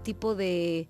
tipo de,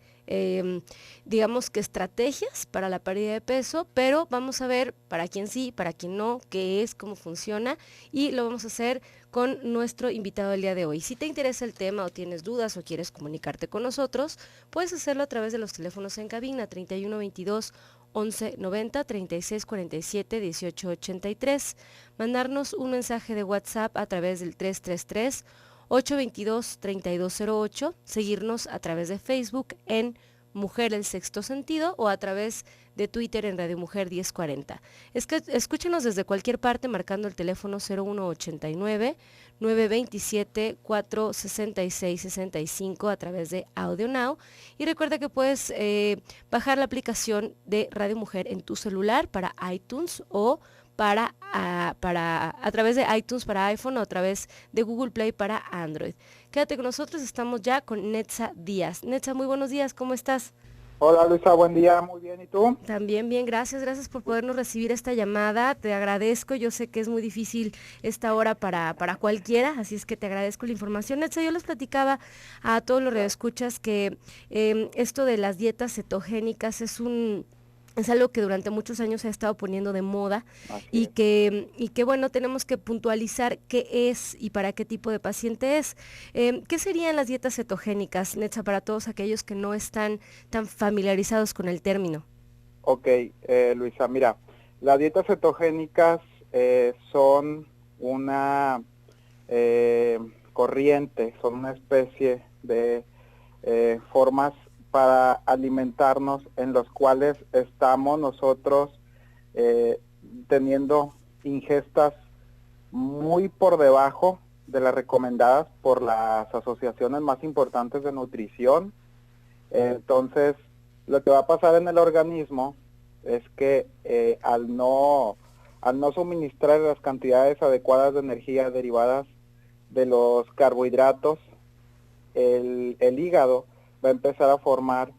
digamos que estrategias para la pérdida de peso, pero vamos a ver para quién sí, para quién no, qué es, cómo funciona, y lo vamos a hacer con nuestro invitado del día de hoy. Si te interesa el tema o tienes dudas o quieres comunicarte con nosotros, puedes hacerlo a través de los teléfonos en cabina 3122 1190, 3647 1883, mandarnos un mensaje de WhatsApp a través del 333 822-3208, seguirnos a través de Facebook en Mujer el Sexto Sentido o a través de Twitter en Radio Mujer 1040. Escúchenos desde cualquier parte marcando el teléfono 0189-927-466-65 a través de Audio Now, y recuerda que puedes bajar la aplicación de Radio Mujer en tu celular para iTunes o a través de iTunes para iPhone o a través de Google Play para Android. Quédate con nosotros, estamos ya con Netza Díaz. Netza, muy buenos días, ¿cómo estás? Hola Luisa, buen día, muy bien, ¿y tú? También bien, gracias por podernos recibir esta llamada, te agradezco, yo sé que es muy difícil esta hora para cualquiera, así es que te agradezco la información. Netza, yo les platicaba a todos los radioescuchas que esto de las dietas cetogénicas es algo que durante muchos años se ha estado poniendo de moda y que bueno, tenemos que puntualizar qué es y para qué tipo de paciente es. ¿Qué serían las dietas cetogénicas, Netza, para todos aquellos que no están tan familiarizados con el término? Ok, Luisa, mira, las dietas cetogénicas son una corriente, son una especie de formas para alimentarnos en los cuales estamos nosotros teniendo ingestas muy por debajo de las recomendadas por las asociaciones más importantes de nutrición. Entonces, lo que va a pasar en el organismo es que al no suministrar las cantidades adecuadas de energía derivadas de los carbohidratos, el hígado va a empezar a formar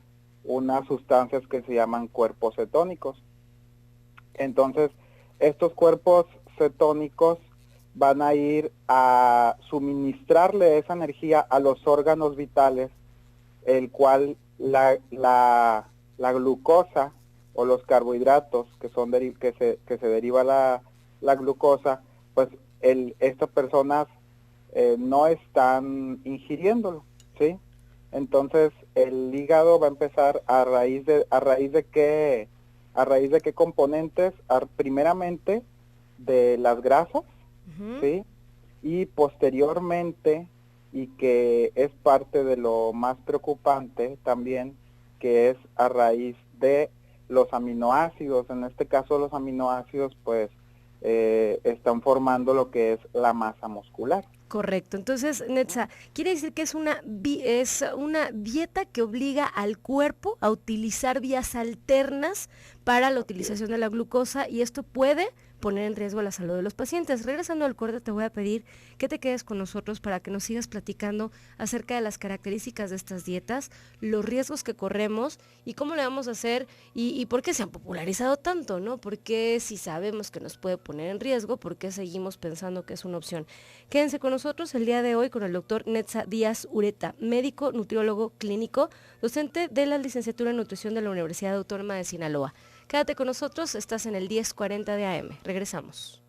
unas sustancias que se llaman cuerpos cetónicos. Entonces, estos cuerpos cetónicos van a ir a suministrarle esa energía a los órganos vitales, el cual la glucosa o los carbohidratos que se deriva la glucosa, pues estas personas no están ingiriéndolo, ¿sí? Entonces el hígado va a empezar a raíz de qué componentes, primeramente de las grasas, ¿sí? Y posteriormente, y que es parte de lo más preocupante también, que es a raíz de los aminoácidos. En este caso los aminoácidos pues están formando lo que es la masa muscular. Correcto. Entonces, Netza, quiere decir que es una dieta que obliga al cuerpo a utilizar vías alternas para la utilización de la glucosa, y esto puede poner en riesgo la salud de los pacientes. Regresando al corte, te voy a pedir que te quedes con nosotros para que nos sigas platicando acerca de las características de estas dietas, los riesgos que corremos y cómo le vamos a hacer y por qué se han popularizado tanto, ¿no? Porque si sabemos que nos puede poner en riesgo, ¿por qué seguimos pensando que es una opción? Quédense con nosotros el día de hoy con el doctor Netza Díaz Ureta, médico, nutriólogo clínico, docente de la licenciatura en nutrición de la Universidad Autónoma de Sinaloa. Quédate con nosotros, estás en el 1040 de AM. Regresamos.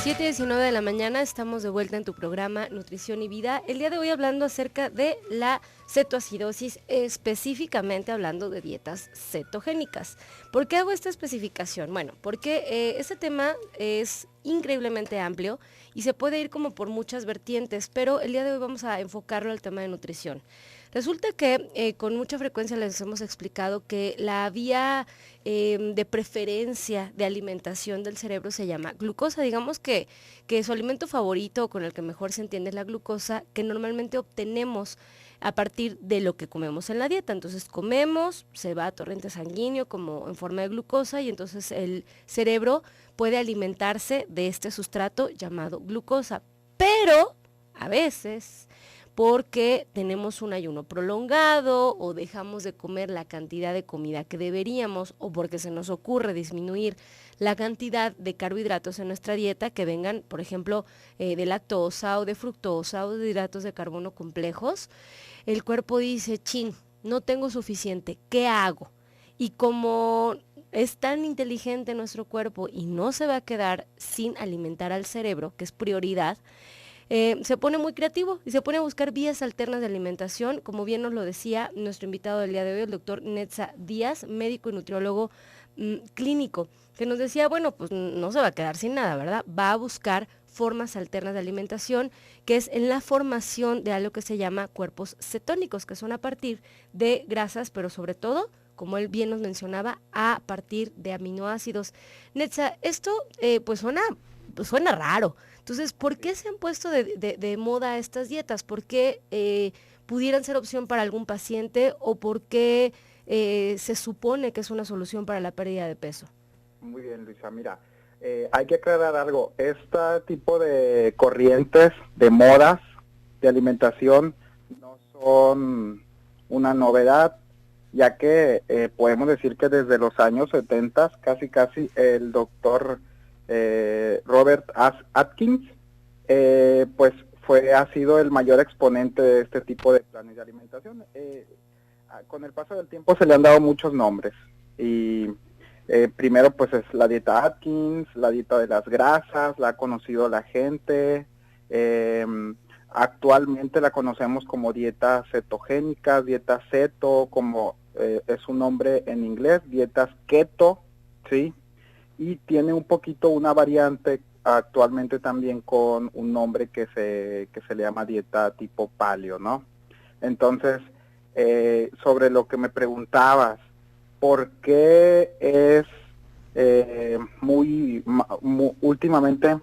7:19 de la mañana, estamos de vuelta en tu programa Nutrición y Vida. El día de hoy hablando acerca de la cetoacidosis, específicamente hablando de dietas cetogénicas. ¿Por qué hago esta especificación? Bueno, porque este tema es increíblemente amplio y se puede ir como por muchas vertientes, pero el día de hoy vamos a enfocarlo al tema de nutrición. Resulta que con mucha frecuencia les hemos explicado que la vía de preferencia de alimentación del cerebro se llama glucosa. Digamos que su alimento favorito, con el que mejor se entiende, es la glucosa, que normalmente obtenemos a partir de lo que comemos en la dieta. Entonces comemos, se va a torrente sanguíneo como en forma de glucosa, y entonces el cerebro puede alimentarse de este sustrato llamado glucosa. Pero a veces porque tenemos un ayuno prolongado o dejamos de comer la cantidad de comida que deberíamos o porque se nos ocurre disminuir la cantidad de carbohidratos en nuestra dieta que vengan, por ejemplo, de lactosa o de fructosa o de hidratos de carbono complejos, el cuerpo dice, chin, no tengo suficiente, ¿qué hago? Y como es tan inteligente nuestro cuerpo y no se va a quedar sin alimentar al cerebro, que es prioridad, se pone muy creativo y se pone a buscar vías alternas de alimentación, como bien nos lo decía nuestro invitado del día de hoy, el doctor Netza Díaz, médico y nutriólogo clínico, que nos decía, bueno, pues no se va a quedar sin nada, ¿verdad? Va a buscar formas alternas de alimentación, que es en la formación de algo que se llama cuerpos cetónicos, que son a partir de grasas, pero sobre todo, como él bien nos mencionaba, a partir de aminoácidos. Netza, esto pues suena raro. Entonces, ¿por qué se han puesto de moda estas dietas? ¿Por qué pudieran ser opción para algún paciente o por qué se supone que es una solución para la pérdida de peso? Muy bien, Luisa. Mira, hay que aclarar algo. Este tipo de corrientes, de modas, de alimentación, no son una novedad, ya que podemos decir que desde los años 70, casi el doctor Robert Atkins, pues ha sido el mayor exponente de este tipo de planes de alimentación. Con el paso del tiempo se le han dado muchos nombres y primero pues es la dieta Atkins, la dieta de las grasas, la ha conocido la gente, actualmente la conocemos como dieta cetogénica, dieta ceto, como es su nombre en inglés, dietas keto, ¿sí? Y tiene un poquito una variante actualmente también con un nombre que se le llama dieta tipo paleo, ¿no? Entonces, sobre lo que me preguntabas, ¿por qué es últimamente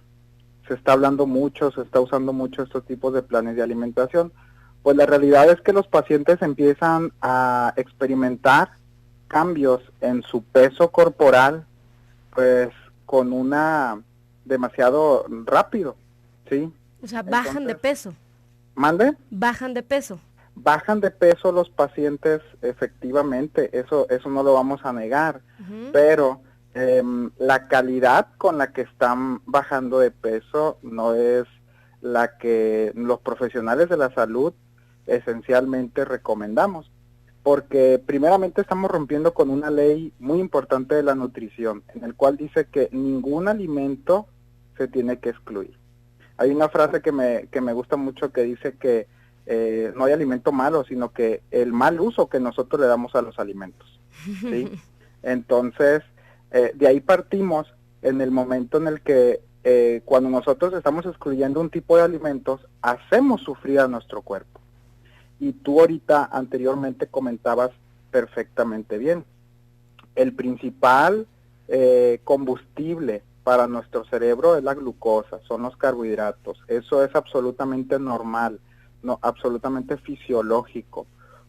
se está hablando mucho, se está usando mucho estos tipos de planes de alimentación? Pues la realidad es que los pacientes empiezan a experimentar cambios en su peso corporal, pues con demasiado rápido, ¿sí? O sea, bajan de peso. ¿Mande? Bajan de peso. Bajan de peso los pacientes, efectivamente, eso no lo vamos a negar, pero la calidad con la que están bajando de peso no es la que los profesionales de la salud esencialmente recomendamos, porque primeramente estamos rompiendo con una ley muy importante de la nutrición, en el cual dice que ningún alimento se tiene que excluir. Hay una frase que me gusta mucho que dice que no hay alimento malo, sino que el mal uso que nosotros le damos a los alimentos, ¿sí? Entonces, de ahí partimos en el momento en el que cuando nosotros estamos excluyendo un tipo de alimentos, hacemos sufrir a nuestro cuerpo. Y tú ahorita anteriormente comentabas perfectamente bien. El principal combustible para nuestro cerebro es la glucosa, son los carbohidratos. Eso es absolutamente normal, no, absolutamente fisiológico.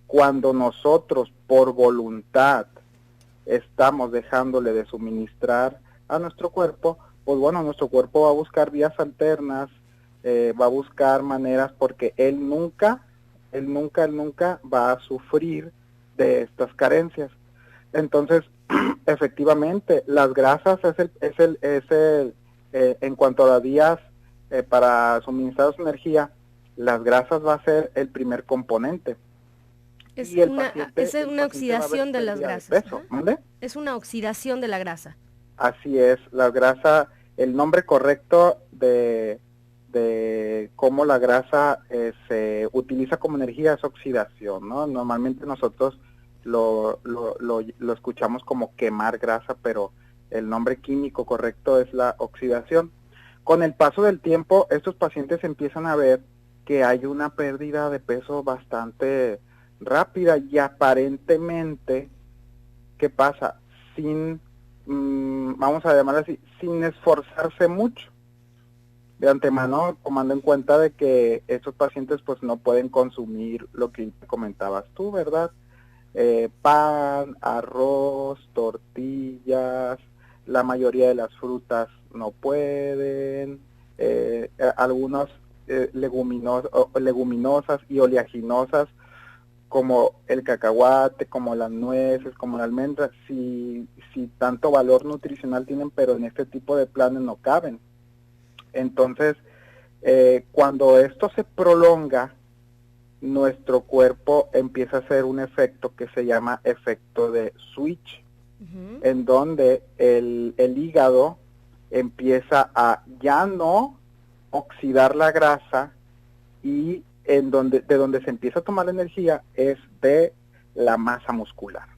Cuando nosotros por voluntad estamos dejándole de suministrar a nuestro cuerpo, pues bueno, nuestro cuerpo va a buscar vías alternas, va a buscar maneras, porque él nunca va a sufrir de estas carencias. Entonces, efectivamente, las grasas en cuanto a las vías para suministrar su energía, las grasas va a ser el primer componente. Es una oxidación de las grasas. ¿Vale? Es una oxidación de la grasa. Así es, la grasa, el nombre correcto de cómo la grasa se utiliza como energía es oxidación, ¿no? Normalmente nosotros lo escuchamos como quemar grasa, pero el nombre químico correcto es la oxidación. Con el paso del tiempo, estos pacientes empiezan a ver que hay una pérdida de peso bastante rápida y aparentemente, ¿qué pasa? Vamos a llamarlo así, sin esforzarse mucho. De antemano, tomando en cuenta de que estos pacientes pues no pueden consumir lo que comentabas tú, ¿verdad? Pan, arroz, tortillas, la mayoría de las frutas no pueden, algunos leguminosas y oleaginosas, como el cacahuate, como las nueces, como la almendra, si tanto valor nutricional tienen, pero en este tipo de planes no caben. Entonces, cuando esto se prolonga, nuestro cuerpo empieza a hacer un efecto que se llama efecto de switch, en donde el hígado empieza a ya no oxidar la grasa, y de donde se empieza a tomar la energía es de la masa muscular.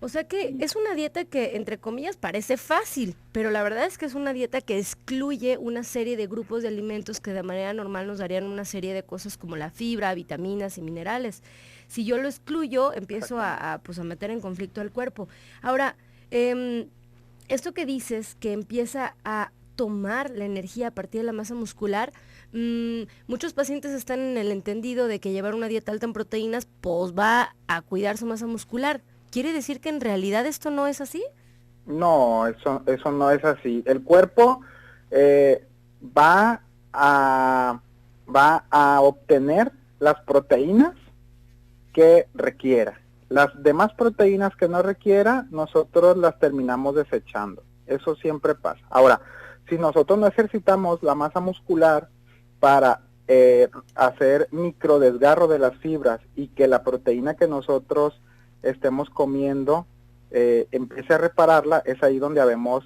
O sea que es una dieta que, entre comillas, parece fácil, pero la verdad es que es una dieta que excluye una serie de grupos de alimentos que de manera normal nos darían una serie de cosas como la fibra, vitaminas y minerales. Si yo lo excluyo, empiezo a meter en conflicto al cuerpo. Ahora, esto que dices, que empieza a tomar la energía a partir de la masa muscular, muchos pacientes están en el entendido de que llevar una dieta alta en proteínas pues va a cuidar su masa muscular. ¿Quiere decir que en realidad esto no es así? No, eso no es así. El cuerpo va a obtener las proteínas que requiera. Las demás proteínas que no requiera, nosotros las terminamos desechando. Eso siempre pasa. Ahora, si nosotros no ejercitamos la masa muscular para hacer microdesgarro de las fibras y que la proteína que nosotros estemos comiendo empiece a repararla, es ahí donde vemos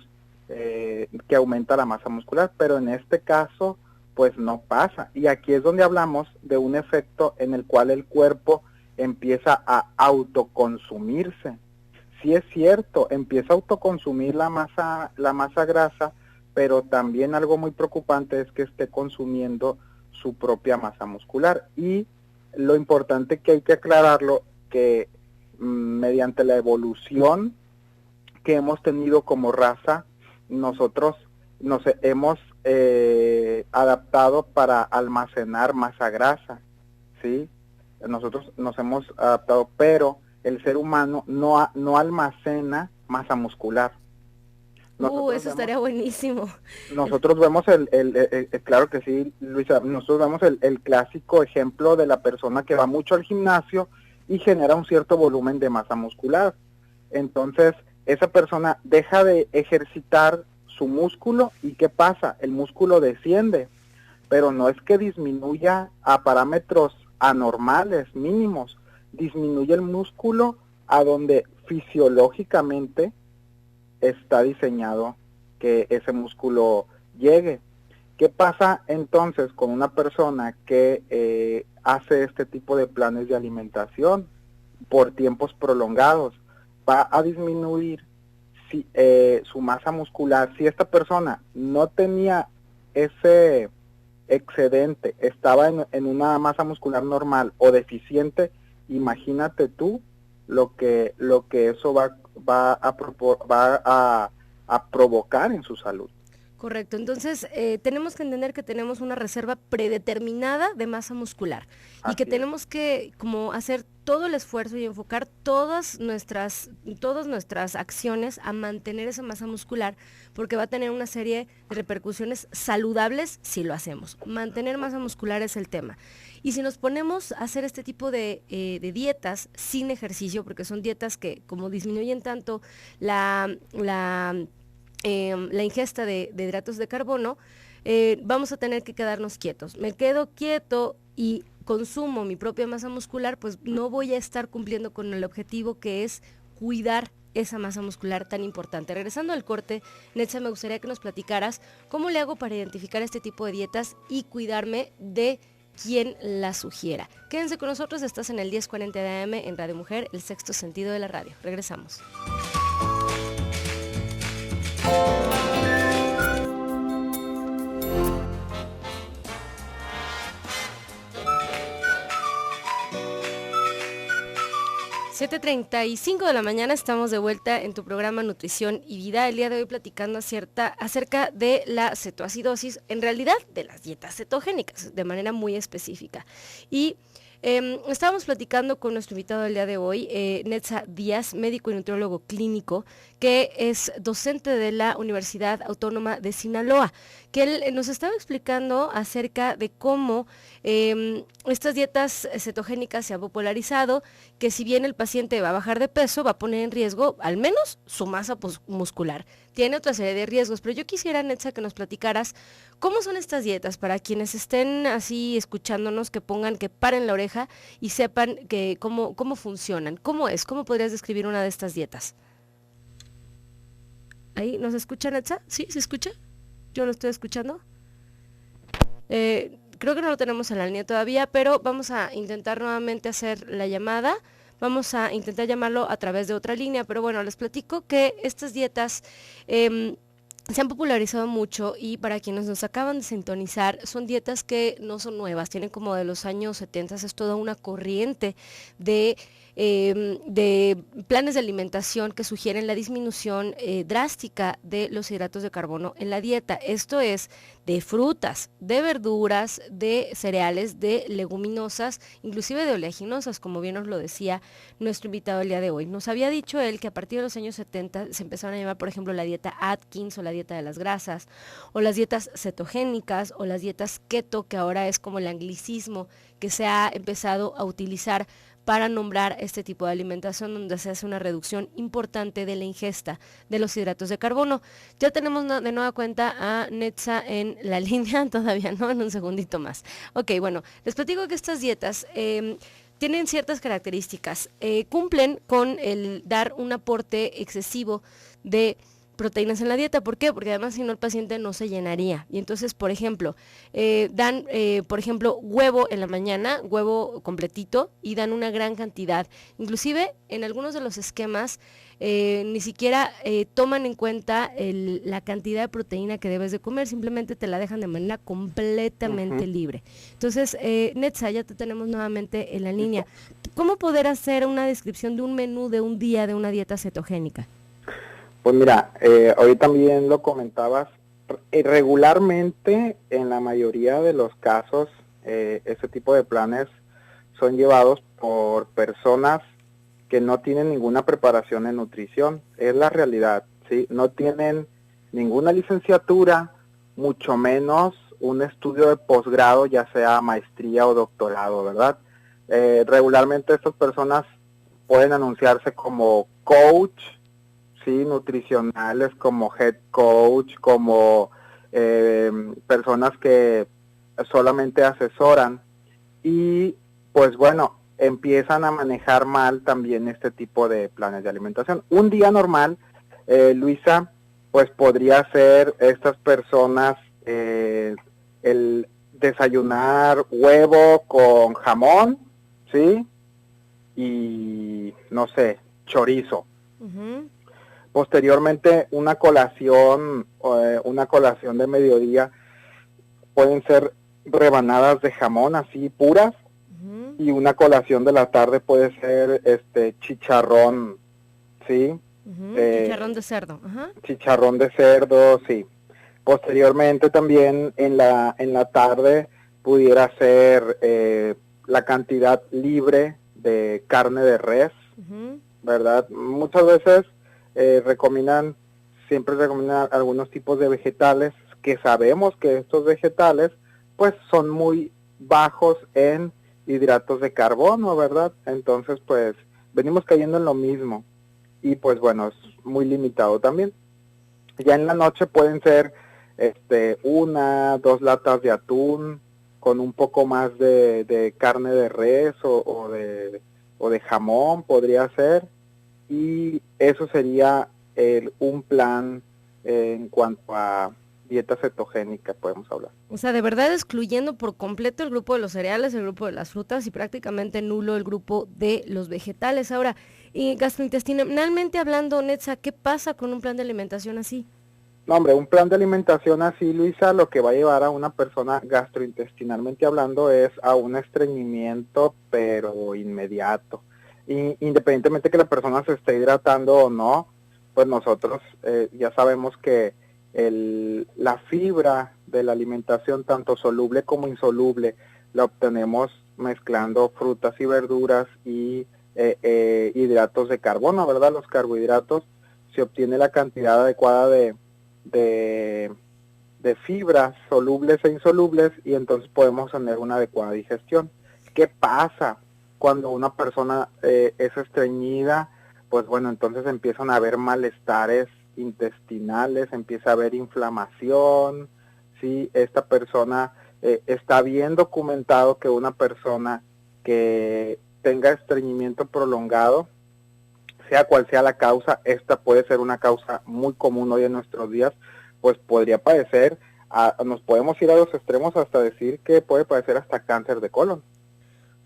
que aumenta la masa muscular, pero en este caso pues no pasa. Y aquí es donde hablamos de un efecto en el cual el cuerpo empieza a autoconsumirse. Sí es cierto, empieza a autoconsumir la masa grasa, pero también algo muy preocupante es que esté consumiendo su propia masa muscular. Y lo importante que hay que aclararlo, que mediante la evolución que hemos tenido como raza, nosotros nos hemos adaptado para almacenar masa grasa, ¿sí? Nosotros nos hemos adaptado, pero el ser humano no almacena masa muscular. Eso estaría buenísimo. Nosotros vemos claro que sí, Luisa, nosotros vemos el clásico ejemplo de la persona que va mucho al gimnasio y genera un cierto volumen de masa muscular. Entonces, esa persona deja de ejercitar su músculo y ¿qué pasa? El músculo desciende, pero no es que disminuya a parámetros anormales, mínimos, disminuye el músculo a donde fisiológicamente está diseñado que ese músculo llegue. ¿Qué pasa entonces con una persona que hace este tipo de planes de alimentación por tiempos prolongados? Va a disminuir su masa muscular. Si esta persona no tenía ese excedente, estaba en una masa muscular normal o deficiente, imagínate tú lo que eso va a provocar en su salud. Correcto, entonces tenemos que entender que tenemos una reserva predeterminada de masa muscular y que tenemos que como hacer todo el esfuerzo y enfocar todas nuestras acciones a mantener esa masa muscular, porque va a tener una serie de repercusiones saludables si lo hacemos. Mantener masa muscular es el tema. Y si nos ponemos a hacer este tipo de dietas sin ejercicio, porque son dietas que como disminuyen tanto la ingesta de hidratos de carbono, vamos a tener que quedarnos quietos. Me quedo quieto y consumo mi propia masa muscular, pues no voy a estar cumpliendo con el objetivo que es cuidar esa masa muscular tan importante. Regresando al corte, Netza, me gustaría que nos platicaras cómo le hago para identificar este tipo de dietas y cuidarme de quien la sugiera. Quédense con nosotros, estás en el 1040 de AM en Radio Mujer, el sexto sentido de la radio. Regresamos. 7:35 de la mañana, estamos de vuelta en tu programa Nutrición y Vida. El día de hoy platicando acerca de la cetoacidosis, en realidad de las dietas cetogénicas, de manera muy específica. Y Estábamos platicando con nuestro invitado del día de hoy, Netza Díaz, médico y nutriólogo clínico, que es docente de la Universidad Autónoma de Sinaloa, que él nos estaba explicando acerca de cómo estas dietas cetogénicas se han popularizado, que si bien el paciente va a bajar de peso, va a poner en riesgo al menos su masa muscular. Tiene otra serie de riesgos, pero yo quisiera, Netza, que nos platicaras cómo son estas dietas para quienes estén así escuchándonos, que paren la oreja y sepan que cómo funcionan. ¿Cómo es? ¿Cómo podrías describir una de estas dietas? ¿Ahí nos escucha, Netza? ¿Sí? ¿Se escucha? ¿Yo lo estoy escuchando? Creo que no lo tenemos en la línea todavía, pero vamos a intentar nuevamente hacer la llamada. Vamos a intentar llamarlo a través de otra línea, pero bueno, les platico que estas dietas se han popularizado mucho y para quienes nos acaban de sintonizar, son dietas que no son nuevas, tienen como de los años 70, es toda una corriente de planes de alimentación que sugieren la disminución drástica de los hidratos de carbono en la dieta. Esto es de frutas, de verduras, de cereales, de leguminosas, inclusive de oleaginosas, como bien nos lo decía nuestro invitado el día de hoy. Nos había dicho él que a partir de los años 70 se empezaron a llamar, por ejemplo, la dieta Atkins o la dieta de las grasas, o las dietas cetogénicas, o las dietas keto, que ahora es como el anglicismo que se ha empezado a utilizar para nombrar este tipo de alimentación donde se hace una reducción importante de la ingesta de los hidratos de carbono. Ya tenemos de nueva cuenta a Netza en la línea, todavía no, en un segundito más. Ok, bueno, les platico que estas dietas tienen ciertas características, cumplen con el dar un aporte excesivo de proteínas en la dieta. ¿Por qué? Porque además si no el paciente no se llenaría. Y entonces, por ejemplo, dan, por ejemplo, huevo en la mañana, huevo completito, y dan una gran cantidad. Inclusive, en algunos de los esquemas, ni siquiera toman en cuenta la cantidad de proteína que debes de comer, simplemente te la dejan de manera completamente libre. Entonces, Netza, ya te tenemos nuevamente en la línea. ¿Cómo poder hacer una descripción de un menú de un día de una dieta cetogénica? Pues mira, hoy también lo comentabas, regularmente en la mayoría de los casos ese tipo de planes son llevados por personas que no tienen ninguna preparación en nutrición, es la realidad, ¿sí? No tienen ninguna licenciatura, mucho menos un estudio de posgrado, ya sea maestría o doctorado, ¿verdad? Regularmente estas personas pueden anunciarse como coach, sí, nutricionales, como head coach, como personas que solamente asesoran y pues bueno, empiezan a manejar mal también este tipo de planes de alimentación. Un día normal, Luisa, pues podría ser estas personas el desayunar huevo con jamón, ¿sí? Y no sé, chorizo. Posteriormente una colación de mediodía pueden ser rebanadas de jamón así puras, y una colación de la tarde puede ser chicharrón, ¿sí? Chicharrón de cerdo. Chicharrón de cerdo, sí. Posteriormente también en la tarde pudiera ser la cantidad libre de carne de res, ¿verdad? Muchas veces siempre recomiendan algunos tipos de vegetales que sabemos que estos vegetales pues son muy bajos en hidratos de carbono, ¿verdad? Entonces pues venimos cayendo en lo mismo y pues bueno, es muy limitado también. Ya en la noche pueden ser 2 latas de atún con un poco más de carne de res o de jamón podría ser. Y eso sería un plan en cuanto a dieta cetogénica, podemos hablar. O sea, de verdad excluyendo por completo el grupo de los cereales, el grupo de las frutas y prácticamente nulo el grupo de los vegetales. Ahora, y gastrointestinalmente hablando, Netza, ¿qué pasa con un plan de alimentación así? No, hombre, un plan de alimentación así, Luisa, lo que va a llevar a una persona gastrointestinalmente hablando es a un estreñimiento, pero inmediato. Independientemente que la persona se esté hidratando o no, pues nosotros ya sabemos que la fibra de la alimentación, tanto soluble como insoluble, la obtenemos mezclando frutas y verduras y hidratos de carbono, ¿verdad? Los carbohidratos, se obtiene la cantidad adecuada de fibras solubles e insolubles y entonces podemos tener una adecuada digestión. ¿Qué pasa cuando una persona es estreñida? Pues bueno, entonces empiezan a haber malestares intestinales, empieza a haber inflamación, ¿sí? Esta persona, está bien documentado que una persona que tenga estreñimiento prolongado, sea cual sea la causa, esta puede ser una causa muy común hoy en nuestros días, pues podría padecer, nos podemos ir a los extremos hasta decir que puede padecer hasta cáncer de colon.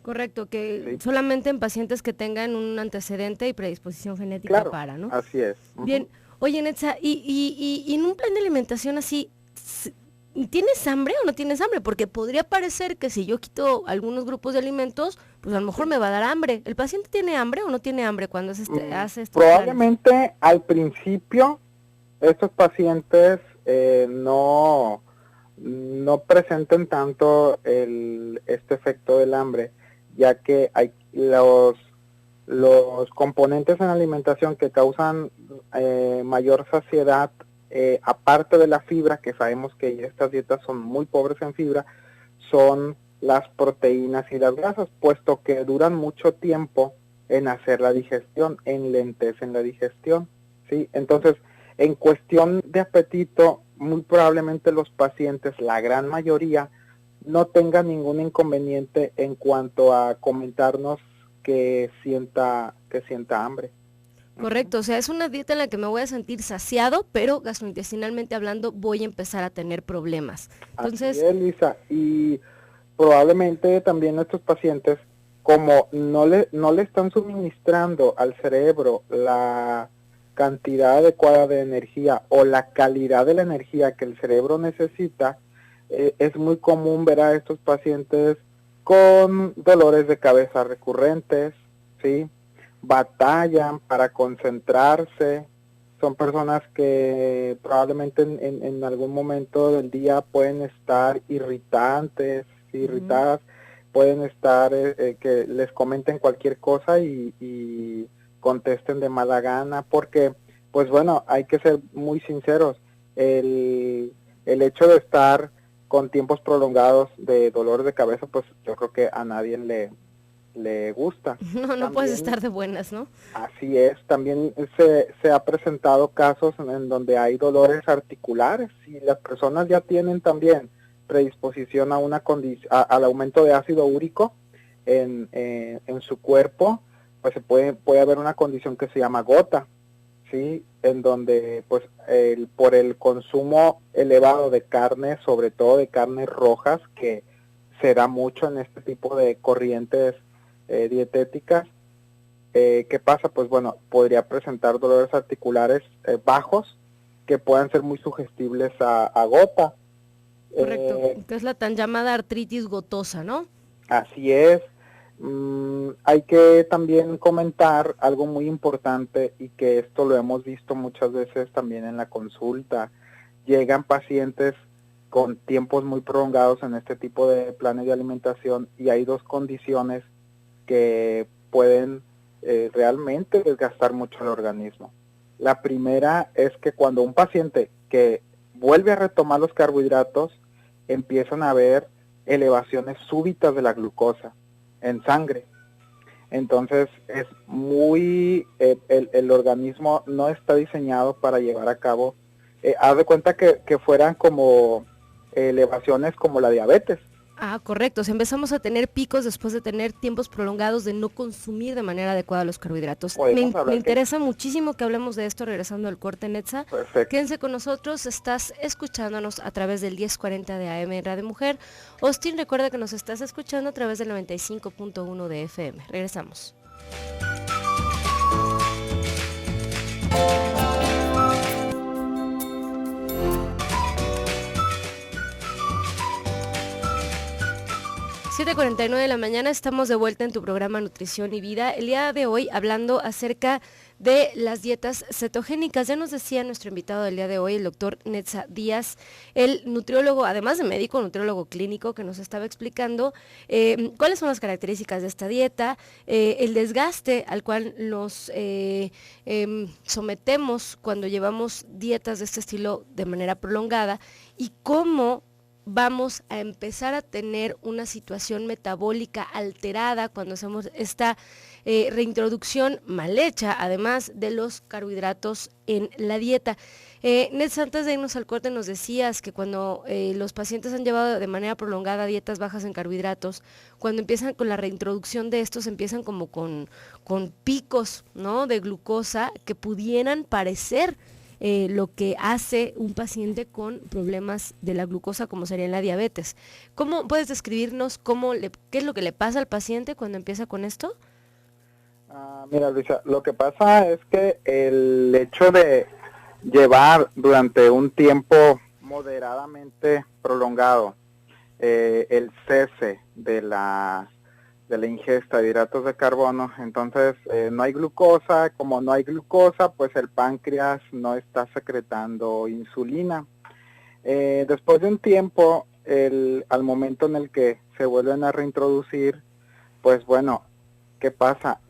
Correcto, que Sí. solamente en pacientes que tengan un antecedente y predisposición genética Claro, para, ¿no? así es. Bien, oye Netza, y en un plan de alimentación así, ¿tienes hambre o no tienes hambre? Porque podría parecer que si yo quito algunos grupos de alimentos, pues a lo mejor me va a dar hambre. ¿El paciente tiene hambre o no tiene hambre cuando hace estos Probablemente planes? al principio estos pacientes no presenten tanto este efecto del hambre, ya que hay los componentes en la alimentación que causan mayor saciedad, aparte de la fibra, que sabemos que estas dietas son muy pobres en fibra, son las proteínas y las grasas, puesto que duran mucho tiempo en hacer la digestión, enlentecen la digestión, ¿sí? Entonces, en cuestión de apetito, muy probablemente los pacientes, la gran mayoría, no tengan ningún inconveniente en cuanto a comentarnos que sienta hambre. Correcto, o sea, es una dieta en la que me voy a sentir saciado, pero gastrointestinalmente hablando voy a empezar a tener problemas. Entonces, así es, Luisa, y probablemente también estos pacientes, como no le están suministrando al cerebro la cantidad adecuada de energía o la calidad de la energía que el cerebro necesita, es muy común ver a estos pacientes con dolores de cabeza recurrentes, ¿sí? Batallan para concentrarse, son personas que probablemente en algún momento del día pueden estar irritadas, pueden estar que les comenten cualquier cosa y contesten de mala gana, porque, pues bueno, hay que ser muy sinceros, el hecho de estar con tiempos prolongados de dolor de cabeza, pues yo creo que a nadie le gusta. no También, puedes estar de buenas, ¿no? así es, también se ha presentado casos en donde hay dolores articulares y las personas ya tienen también predisposición a una al aumento de ácido úrico en su cuerpo, pues puede haber una condición que se llama gota, ¿sí? En donde pues por el consumo elevado de carne, sobre todo de carnes rojas, que se da mucho en este tipo de corrientes dietéticas, ¿qué pasa? Pues bueno, podría presentar dolores articulares bajos que puedan ser muy sugestibles a gota. Correcto, que es la tan llamada artritis gotosa, ¿no? Así es. Hay que también comentar algo muy importante y que esto lo hemos visto muchas veces también en la consulta. Llegan pacientes con tiempos muy prolongados en este tipo de planes de alimentación y hay dos condiciones que pueden realmente desgastar mucho el organismo. La primera es que cuando un paciente que vuelve a retomar los carbohidratos, empiezan a haber elevaciones súbitas de la glucosa en sangre. Entonces es muy, el organismo no está diseñado para llevar a cabo, haz de cuenta que fueran como elevaciones como la diabetes. Ah, correcto. O sea, empezamos a tener picos después de tener tiempos prolongados de no consumir de manera adecuada los carbohidratos. Me interesa muchísimo que hablemos de esto regresando al corte, Netza. Perfecto. Quédense con nosotros, estás escuchándonos a través del 1040 de AM Radio Mujer. Austin, recuerda que nos estás escuchando a través del 95.1 de FM. Regresamos. 7:49 de la mañana, estamos de vuelta en tu programa Nutrición y Vida. El día de hoy hablando acerca de las dietas cetogénicas. Ya nos decía nuestro invitado del día de hoy, el doctor Netza Díaz, el nutriólogo, además de médico, nutriólogo clínico, que nos estaba explicando cuáles son las características de esta dieta, el desgaste al cual nos sometemos cuando llevamos dietas de este estilo de manera prolongada y cómo vamos a empezar a tener una situación metabólica alterada cuando hacemos esta reintroducción mal hecha, además de los carbohidratos en la dieta. Nets, antes de irnos al corte nos decías que cuando los pacientes han llevado de manera prolongada dietas bajas en carbohidratos, cuando empiezan con la reintroducción de estos, empiezan como con picos, ¿no?, de glucosa que pudieran parecer lo que hace un paciente con problemas de la glucosa, como sería en la diabetes. ¿Cómo puedes describirnos qué es lo que le pasa al paciente cuando empieza con esto? Mira, Luisa, lo que pasa es que el hecho de llevar durante un tiempo moderadamente prolongado el cese de la ingesta de hidratos de carbono, entonces no hay glucosa. Como no hay glucosa, pues el páncreas no está secretando insulina. Después de un tiempo, al momento en el que se vuelven a reintroducir, pues bueno, ¿qué pasa?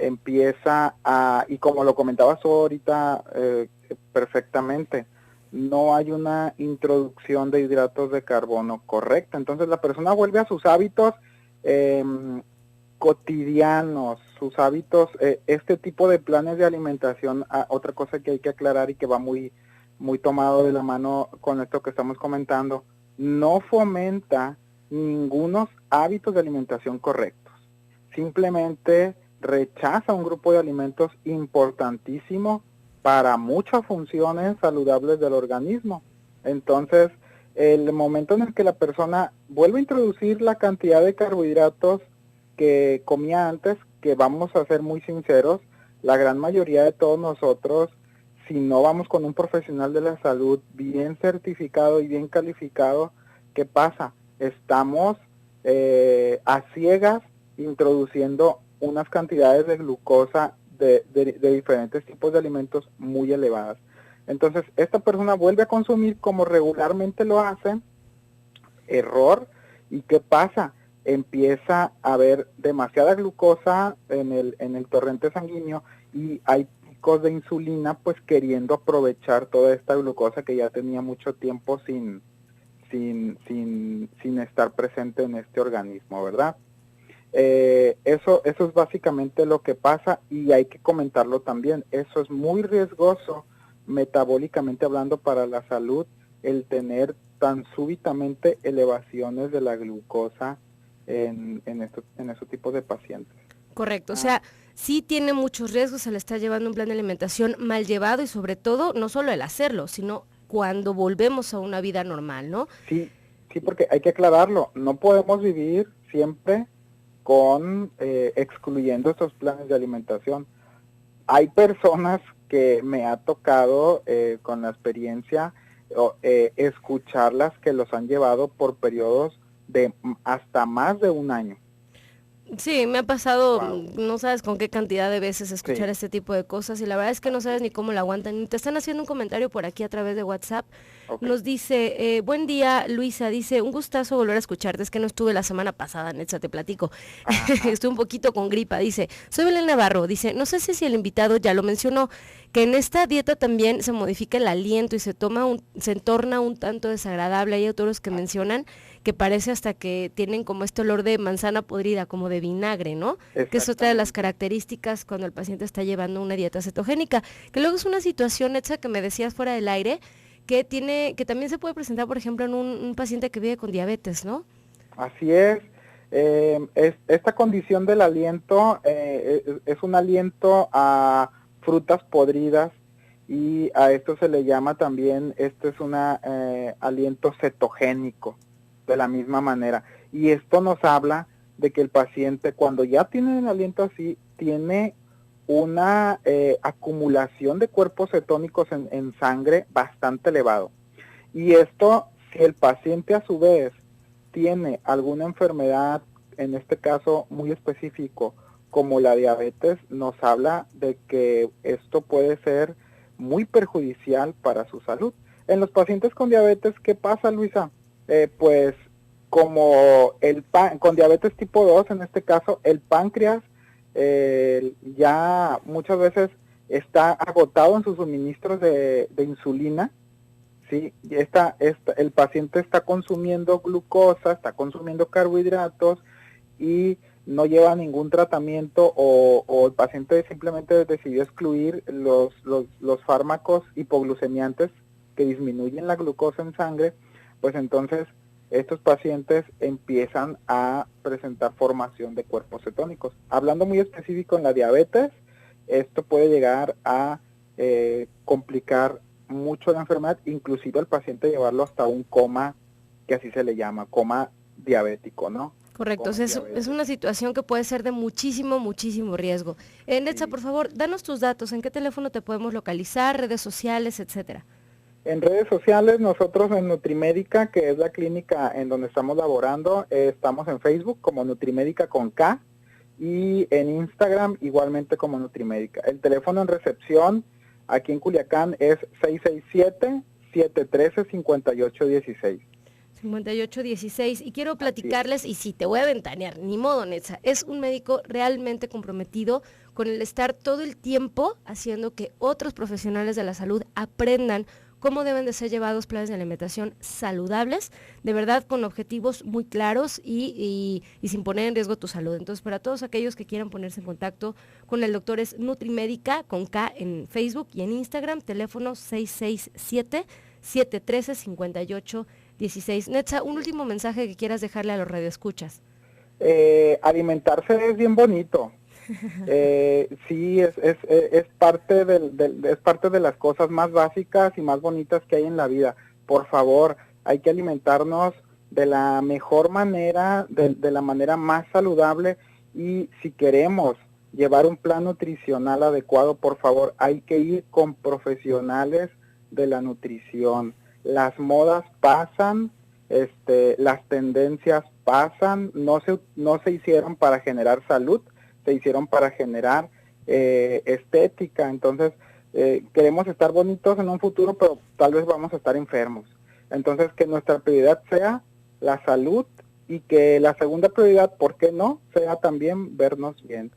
Y como lo comentabas ahorita perfectamente, no hay una introducción de hidratos de carbono correcta. Entonces la persona vuelve a sus hábitos cotidianos, sus hábitos, este tipo de planes de alimentación. Otra cosa que hay que aclarar y que va muy, muy tomado de la mano con esto que estamos comentando, no fomenta ningunos hábitos de alimentación correctos. Simplemente rechaza un grupo de alimentos importantísimo para muchas funciones saludables del organismo. Entonces, el momento en el que la persona vuelve a introducir la cantidad de carbohidratos que comía antes, que vamos a ser muy sinceros, la gran mayoría de todos nosotros, si no vamos con un profesional de la salud bien certificado y bien calificado, ¿qué pasa? Estamos a ciegas introduciendo unas cantidades de glucosa de diferentes tipos de alimentos muy elevadas. Entonces, esta persona vuelve a consumir como regularmente lo hace, error, ¿y qué pasa? Empieza a haber demasiada glucosa en el torrente sanguíneo y hay picos de insulina, pues queriendo aprovechar toda esta glucosa que ya tenía mucho tiempo sin estar presente en este organismo, ¿verdad? Eso es básicamente lo que pasa, y hay que comentarlo también. Eso es muy riesgoso metabólicamente hablando para la salud, el tener tan súbitamente elevaciones de la glucosa en estos tipos de pacientes. Correcto, o sea, sí tiene muchos riesgos el estar llevando un plan de alimentación mal llevado, y sobre todo, no solo el hacerlo, sino cuando volvemos a una vida normal, ¿no? Sí, porque hay que aclararlo, no podemos vivir siempre con excluyendo estos planes de alimentación. Hay personas que me ha tocado con la experiencia escucharlas que los han llevado por periodos de hasta más de un año. Sí, me ha pasado, no sabes con qué cantidad de veces escuchar este tipo de cosas, y la verdad es que no sabes ni cómo la aguantan. Y te están haciendo un comentario por aquí a través de WhatsApp. Nos dice, buen día Luisa, dice, un gustazo volver a escucharte, es que no estuve la semana pasada, Netza, te platico. Estuve un poquito con gripa, dice, soy Belén Navarro, dice, no sé si el invitado ya lo mencionó, que en esta dieta también se modifica el aliento y se entorna un tanto desagradable. Hay autores que mencionan que parece hasta que tienen como este olor de manzana podrida, como de vinagre, ¿no? Que es otra de las características cuando el paciente está llevando una dieta cetogénica, que luego es una situación, Netza, que me decías fuera del aire, que también se puede presentar, por ejemplo, en un paciente que vive con diabetes, ¿no? Así es. Esta condición del aliento es un aliento a frutas podridas, y a esto se le llama también, esto es un aliento cetogénico, de la misma manera. Y esto nos habla de que el paciente, cuando ya tiene el aliento así, tiene una acumulación de cuerpos cetónicos en sangre bastante elevado. Y esto, si el paciente a su vez tiene alguna enfermedad, en este caso muy específico, como la diabetes, nos habla de que esto puede ser muy perjudicial para su salud. En los pacientes con diabetes, ¿qué pasa, Luisa? Pues como con diabetes tipo 2, en este caso, el páncreas ya muchas veces está agotado en sus suministros de insulina, ¿sí? El paciente está consumiendo glucosa, está consumiendo carbohidratos y no lleva ningún tratamiento o el paciente simplemente decidió excluir los fármacos hipoglucemiantes que disminuyen la glucosa en sangre, pues entonces estos pacientes empiezan a presentar formación de cuerpos cetónicos. Hablando muy específico en la diabetes, esto puede llegar a complicar mucho la enfermedad, inclusive al paciente llevarlo hasta un coma, que así se le llama, coma diabético, ¿no? Correcto, es una situación que puede ser de muchísimo, muchísimo riesgo. Netza, sí. Por favor, danos tus datos, ¿en qué teléfono te podemos localizar, redes sociales, etcétera? En redes sociales, nosotros en Nutrimédica, que es la clínica en donde estamos laborando, estamos en Facebook como Nutrimédica con K y en Instagram igualmente como Nutrimédica. El teléfono en recepción aquí en Culiacán es 667-713-5816. 5816, y quiero platicarles, y sí, te voy a ventanear, ni modo, Netza, es un médico realmente comprometido con el estar todo el tiempo haciendo que otros profesionales de la salud aprendan cómo deben de ser llevados planes de alimentación saludables, de verdad con objetivos muy claros y sin poner en riesgo tu salud. Entonces, para todos aquellos que quieran ponerse en contacto con el doctor, es Nutrimédica con K en Facebook y en Instagram, teléfono 667-713-5816. Netza, un último mensaje que quieras dejarle a los radioescuchas. Alimentarse es bien bonito. Sí, es parte es parte de las cosas más básicas y más bonitas que hay en la vida. Por favor, hay que alimentarnos de la mejor manera, de la manera más saludable, y si queremos llevar un plan nutricional adecuado, por favor, hay que ir con profesionales de la nutrición. Las modas pasan, las tendencias pasan, no se hicieron para generar salud, se hicieron para generar estética. Entonces queremos estar bonitos en un futuro, pero tal vez vamos a estar enfermos. Entonces, que nuestra prioridad sea la salud, y que la segunda prioridad, ¿por qué no?, sea también vernos bien.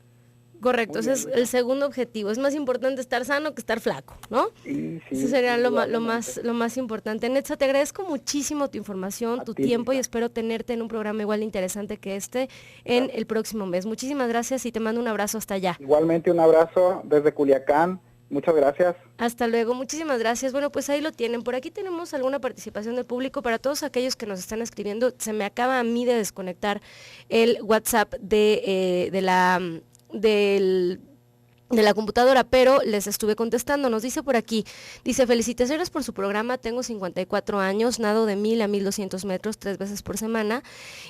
Correcto, ese es el segundo objetivo. Es más importante estar sano que estar flaco, ¿no? Sí, eso sería lo más importante. Netza, te agradezco muchísimo tu información, tu tiempo, y espero tenerte en un programa igual de interesante que en el próximo mes. Muchísimas gracias y te mando un abrazo hasta allá. Igualmente un abrazo desde Culiacán. Muchas gracias. Hasta luego, muchísimas gracias. Bueno, pues ahí lo tienen. Por aquí tenemos alguna participación del público. Para todos aquellos que nos están escribiendo, se me acaba a mí de desconectar el WhatsApp de la computadora, pero les estuve contestando. Nos dice por aquí, dice: felicitaciones por su programa, tengo 54 años, nado de 1000 a 1200 metros 3 veces por semana,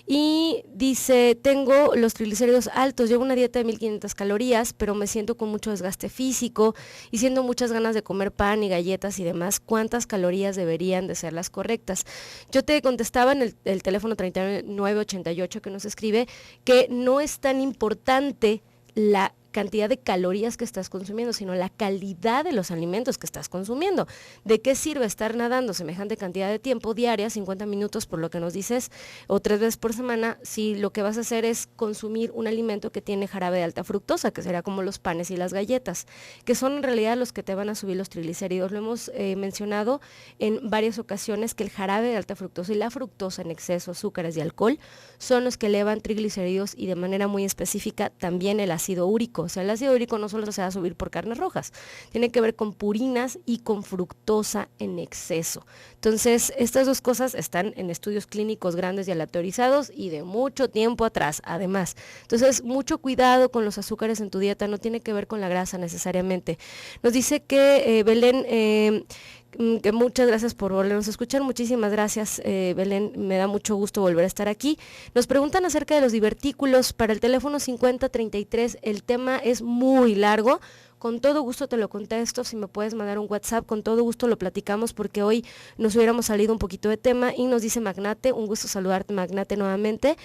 y dice: tengo los triglicéridos altos, llevo una dieta de 1500 calorías, pero me siento con mucho desgaste físico y siento muchas ganas de comer pan y galletas y demás. ¿Cuántas calorías deberían de ser las correctas? Yo te contestaba en el teléfono 3988 que nos escribe que no es tan importante la cantidad de calorías que estás consumiendo, sino la calidad de los alimentos que estás consumiendo. ¿De qué sirve estar nadando semejante cantidad de tiempo diaria, 50 minutos por lo que nos dices, o 3 veces por semana, si lo que vas a hacer es consumir un alimento que tiene jarabe de alta fructosa, que sería como los panes y las galletas, que son en realidad los que te van a subir los triglicéridos? Lo hemos mencionado en varias ocasiones, que el jarabe de alta fructosa y la fructosa en exceso, azúcares y alcohol, son los que elevan triglicéridos, y de manera muy específica también el ácido úrico. O sea, el ácido úrico no solo se va a subir por carnes rojas, tiene que ver con purinas y con fructosa en exceso. Entonces, estas dos cosas están en estudios clínicos grandes y aleatorizados y de mucho tiempo atrás, además. Entonces, mucho cuidado con los azúcares en tu dieta, no tiene que ver con la grasa necesariamente. Nos dice que Belén, que muchas gracias por volvernos a escuchar. Muchísimas gracias, Belén, me da mucho gusto volver a estar aquí. Nos preguntan acerca de los divertículos para el teléfono 5033, el tema es muy largo. con todo gusto te lo contesto. Si me puedes mandar un WhatsApp, con todo gusto lo platicamos, porque hoy nos hubiéramos salido un poquito de tema. Y nos dice Magnate, un gusto saludarte, Magnate, nuevamente,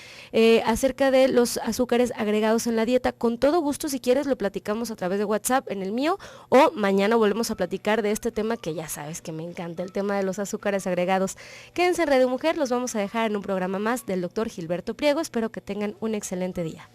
acerca de los azúcares agregados en la dieta. Con todo gusto, si quieres, lo platicamos a través de WhatsApp en el mío, o mañana volvemos a platicar de este tema que ya sabes que me encanta, el tema de los azúcares agregados. Quédense en Radio Mujer, los vamos a dejar en un programa más del doctor Gilberto Priego. Espero que tengan un excelente día.